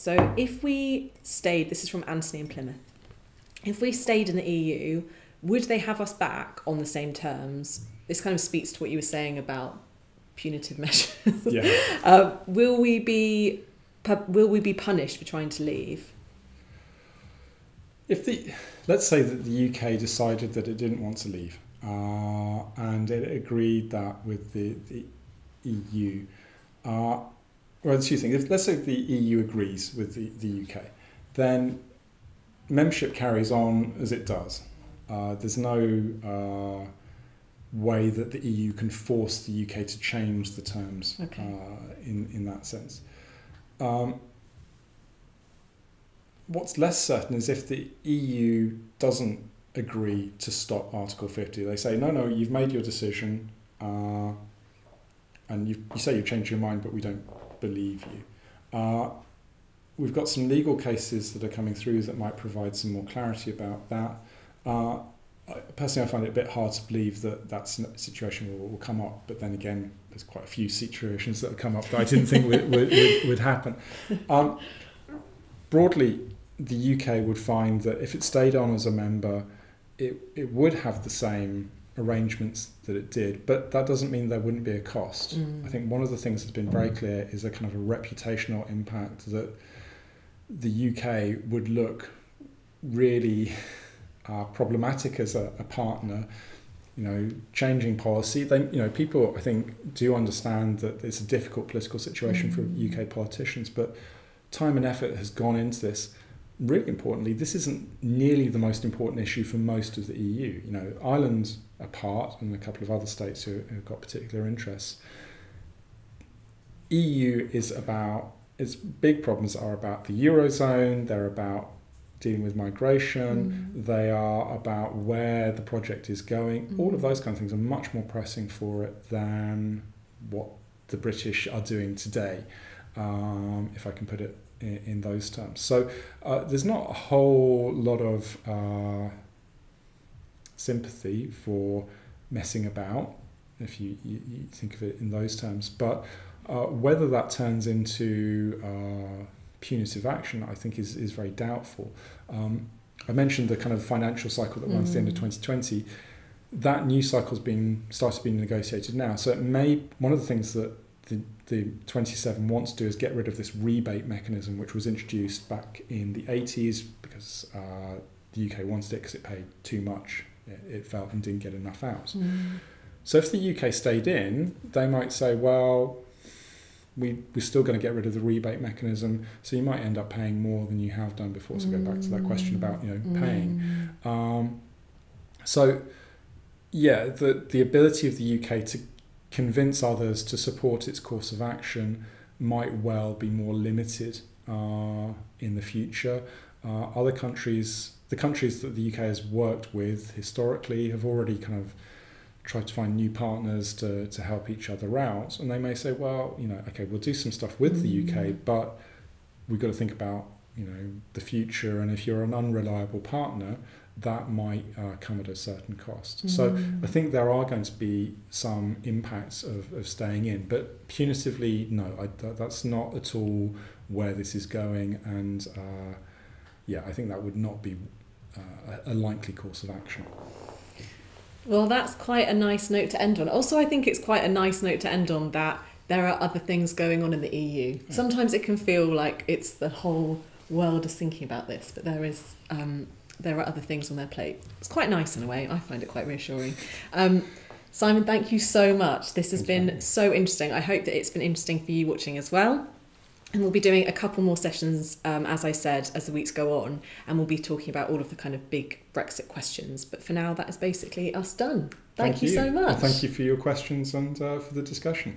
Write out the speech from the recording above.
So if we stayed, this is from Anthony in Plymouth, if we stayed in the EU, would they have us back on the same terms? This kind of speaks to what you were saying about punitive measures. Yeah. Will we be punished for trying to leave? Let's say that the UK decided that it didn't want to leave, and it agreed that with the EU. Well, there's two things. Let's say the EU agrees with the UK, then membership carries on as it does. There's no way that the EU can force the UK to change the terms. Okay. In that sense. What's less certain is if the EU doesn't agree to stop Article 50. They say, no, you've made your decision, and you say you've changed your mind, but we don't believe you. We've got some legal cases that are coming through that might provide some more clarity about that. Personally, I find it a bit hard to believe that situation will come up, but then again, there's quite a few situations that have come up that I didn't think would happen. Broadly, the UK would find that if it stayed on as a member, it would have the same arrangements that it did, but that doesn't mean there wouldn't be a cost. I think one of the things that's been very clear is a kind of a reputational impact that the UK would look really problematic as a partner, changing policy. People I think do understand that it's a difficult political situation for UK politicians, but time and effort has gone into this. Really importantly, this isn't nearly the most important issue for most of the EU. Ireland apart, and a couple of other states who've got particular interests. EU is about, its big problems are about the Eurozone, they're about dealing with migration, they are about where the project is going. All of those kind of things are much more pressing for it than what the British are doing today, if I can put it in those terms. So there's not a whole lot of sympathy for messing about, if you think of it in those terms. But whether that turns into punitive action, I think is very doubtful. I mentioned the kind of financial cycle that runs to the end of 2020. That new cycle's started being negotiated now. So one of the things that the 27 wants to do is get rid of this rebate mechanism, which was introduced back in the 80s because the UK wanted it because it paid too much, it felt, and didn't get enough out. So if the UK stayed in, they might say, well, we're still going to get rid of the rebate mechanism, so you might end up paying more than you have done before. So go back to that question about paying. So yeah, the ability of the UK to convince others to support its course of action might well be more limited in the future. Other countries, the countries that the UK has worked with historically, have already kind of tried to find new partners to help each other out, and they may say, well, okay, we'll do some stuff with the UK, but we've got to think about the future, and if you're an unreliable partner, that might come at a certain cost. So I think there are going to be some impacts of staying in, but punitively, no, that's not at all where this is going, and I think that would not be a likely course of action. Well, that's quite a nice note to end on. Also, I think it's quite a nice note to end on that there are other things going on in the EU. Yeah. Sometimes it can feel like it's the whole world is thinking about this, but there are other things on their plate. It's quite nice in a way. I find it quite reassuring. Simon, thank you so much. This has been so interesting. I hope that it's been interesting for you watching as well. And we'll be doing a couple more sessions, as I said, as the weeks go on, and we'll be talking about all of the kind of big Brexit questions. But for now, that is basically us done. Thank you so much. Well, thank you for your questions and for the discussion.